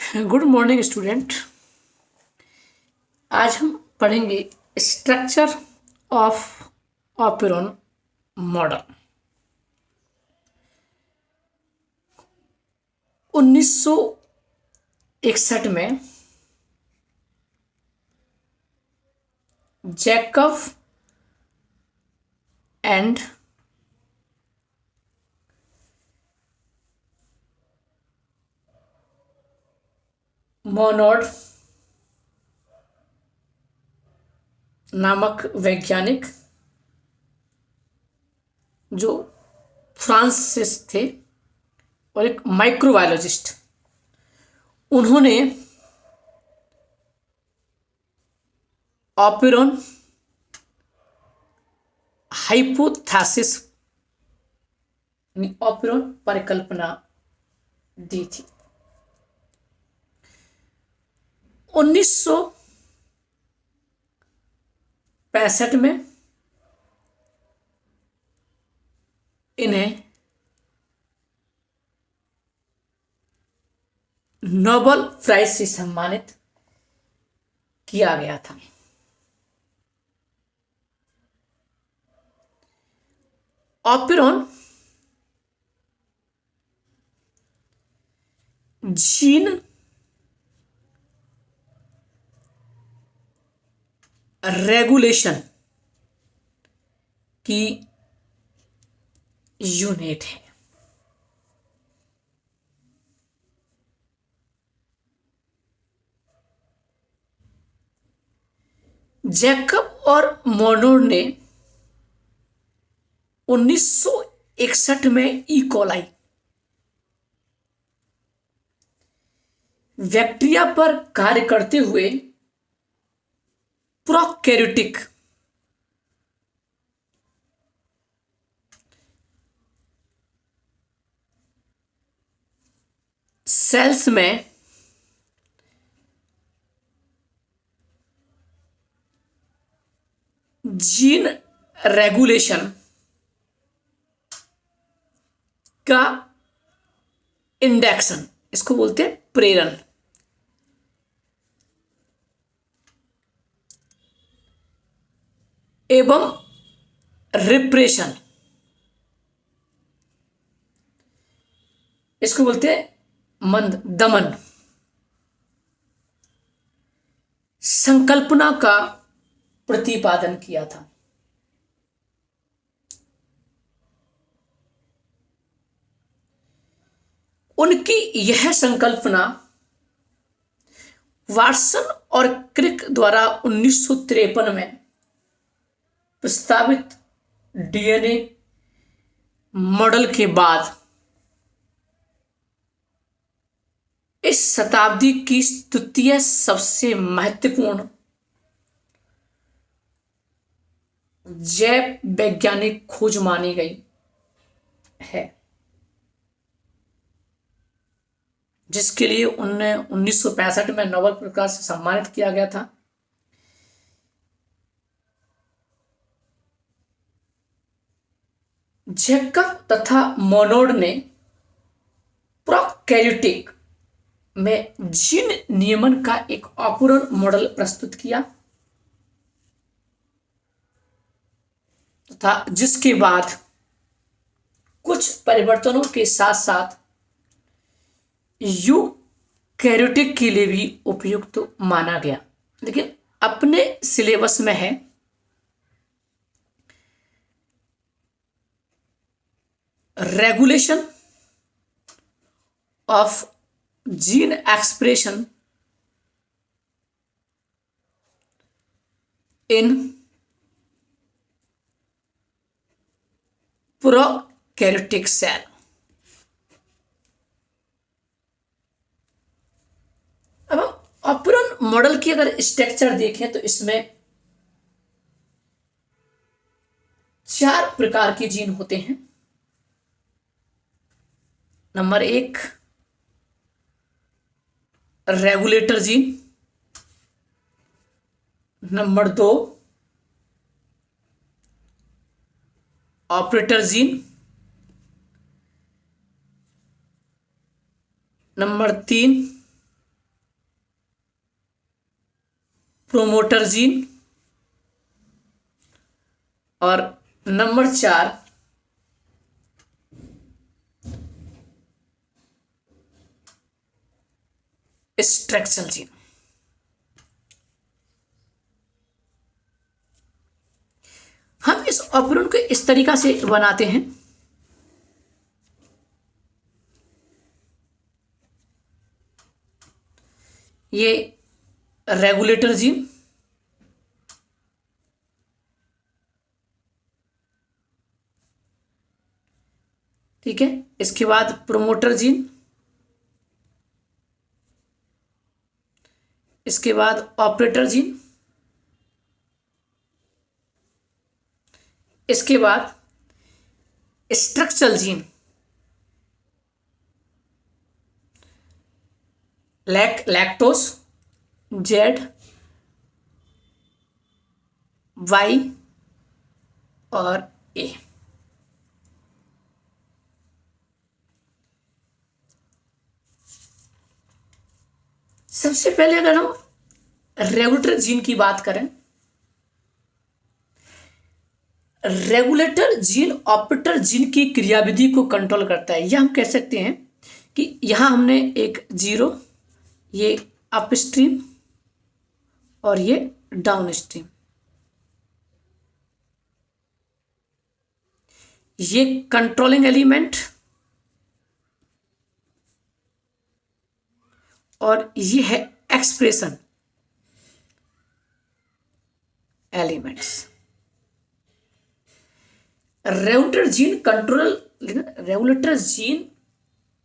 Good morning student. आज हम पढ़ेंगे स्ट्रक्चर ऑफ ऑपेरॉन मॉडल। 1961 में जैकब एंड मोनोड नामक वैज्ञानिक जो फ्रांस से थे और एक माइक्रोबायोलॉजिस्ट, उन्होंने ऑपेरॉन हाइपोथेसिस ऑपेरॉन परिकल्पना दी थी। 1965 में इन्हें नोबेल प्राइज से सम्मानित किया गया था। ऑपेरॉन जीन रेगुलेशन की यूनिट है। जैकब और मोनोड ने 1961 में इकोलाई बैक्टीरिया पर कार्य करते हुए प्रोकैरियोटिक सेल्स में जीन रेगुलेशन का इंडक्शन, इसको बोलते हैं प्रेरण, एवं रिप्रेशन, इसको बोलते हैं मंद दमन, संकल्पना का प्रतिपादन किया था। उनकी यह संकल्पना वाटसन और क्रिक द्वारा 1953 में प्रस्तावित डीएनए मॉडल के बाद इस शताब्दी की तृतीय सबसे महत्वपूर्ण जैव वैज्ञानिक खोज मानी गई है, जिसके लिए उन्हें 1965 में नोबेल पुरस्कार से सम्मानित किया गया था। जैकब तथा मोनोड ने प्रोकैरियोटिक में जीन नियमन का एक ऑपेरॉन मॉडल प्रस्तुत किया तथा जिसके बाद कुछ परिवर्तनों के साथ साथ यूकैरियोटिक के लिए भी उपयुक्त माना गया। लेकिन अपने सिलेबस में है regulation of gene expression in prokaryotic cell. अब हम ऑपेरॉन मॉडल की अगर स्ट्रक्चर देखें तो इसमें 4 प्रकार के जीन होते हैं। Number 1 regulator gene, number 2 operator gene, number 3 promoter gene, और नंबर 4 स्ट्रक्चरल जीन। हम इस ऑपरेंड को इस तरीका से बनाते हैं, ये रेगुलेटर जीन, ठीक है, इसके बाद प्रोमोटर जीन, इसके बाद ऑपरेटर जीन, इसके बाद structural gene, lactose, Z, Y और ए। सबसे पहले अगर हम रेगुलेटर जीन की बात करें, रेगुलेटर जीन ऑपरेटर जीन की क्रियाविधि को कंट्रोल करता है। यह हम कह सकते हैं कि यहां हमने एक 0, ये अपस्ट्रीम और ये डाउनस्ट्रीम, ये कंट्रोलिंग एलिमेंट और ये है expression elements. Regulator gene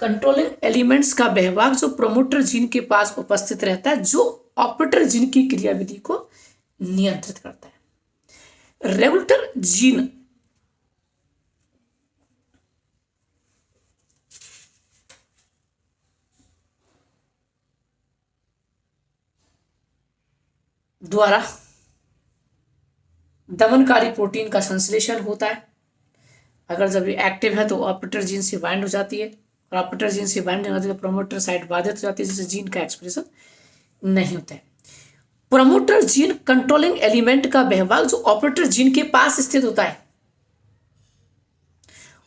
controlling elements का बहभाग जो प्रोमोटर जीन के पास उपस्थित रहता है, जो ऑपरेटर जीन की क्रियाविधि को नियंत्रित करता है। रेगुलेटर जीन द्वारा दमनकारी प्रोटीन का संश्लेषण होता है। अगर जब ये एक्टिव है तो ऑपरेटर जीन से बाइंड हो जाती है, और ऑपरेटर जीन से बाइंड होती है तो प्रोमोटर साइड बाधित हो जाती है, जिससे जीन का एक्सप्रेशन नहीं होता है। प्रोमोटर जीन कंट्रोलिंग एलिमेंट का बहभाग जो ऑपरेटर जीन के पास स्थित होता है,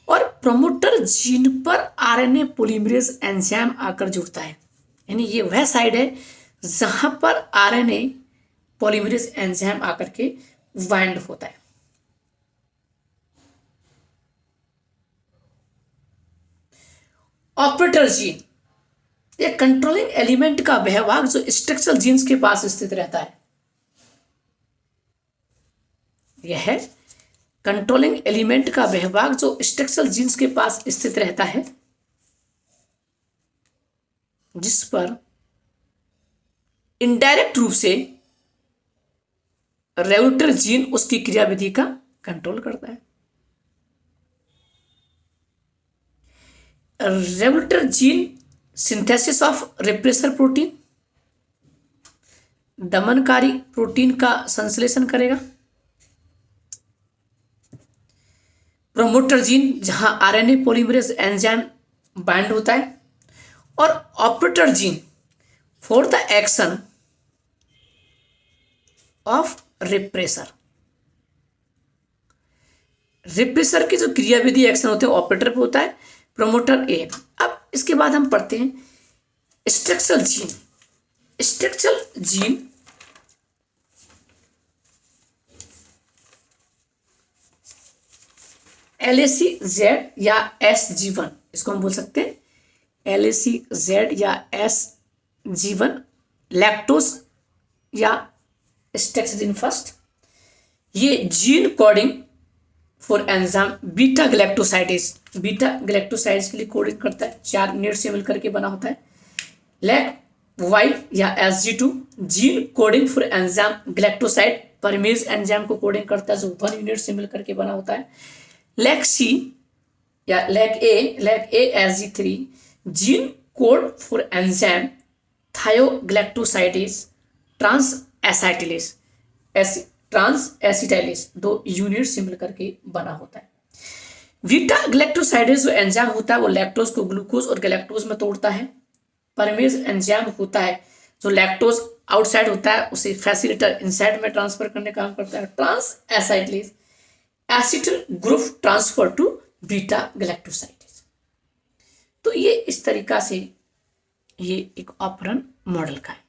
और प्रोमोटर जीन पर आरएनए पॉलीमरेज एंजाइम आकर जुड़ता है। यानी ये वह साइड है जहां पर आरएनए पॉलीमरेज एंजाइम आकर के बाइंड होता है। ऑपरेटर जीन ये कंट्रोलिंग एलिमेंट का बहभाग जो स्ट्रक्चरल जीन्स के पास स्थित रहता है। यह है कंट्रोलिंग एलिमेंट का बहभाग जो स्ट्रक्चरल जीन्स के पास स्थित रहता है, जिस पर इनडायरेक्ट रूप से रेगुलेटर जीन उसकी क्रियाविधि का कंट्रोल करता है। Regulator gene synthesis of repressor protein, दमनकारी प्रोटीन का संश्लेषण करेगा। प्रोमोटर जीन जहां आरएनए पॉलीमरेज एंजाइम बाइंड होता है, और operator gene for the action of repressor. Repressor की जो क्रियाविधि एक्शन होते हैं ऑपरेटर पे होता है, प्रोमोटर ए। अब इसके बाद हम पढ़ते हैं structural gene. Structural gene LAC-Z या SG1, इसको हम बोल सकते हैं LAC-Z या SG1, लैक्टोस या स्ट्रक्चरल जीन फर्स्ट। ये gene coding for enzyme beta galactosidase, beta galactosidase के लिए कोडिंग करता है, 4 यूनिट से मिलकर के बना होता है। लैक वाई या SG2 gene coding for enzyme galactoside permease enzyme को कोडिंग करता है, जो 1 यूनिट से मिलकर के बना होता है। लैक सी या lac A SG3 gene code for enzyme thiogalactoside transacetylase 2 unit से मिलकर के बना होता है। बीटा गैलेक्टोसाइडेज जो एंजाइम होता है वो लैक्टोज को ग्लूकोज और गैलेक्टोज में तोड़ता है। परमेज एंजाइम होता है जो लैक्टोज आउटसाइड होता है उसे फैसिलिटर इनसाइड में ट्रांसफर करने का काम करता है। Transacylase acetyl group transfer to beta galactosidase. तो ये इस तरीका से ये एक ऑपरन मॉडल का है।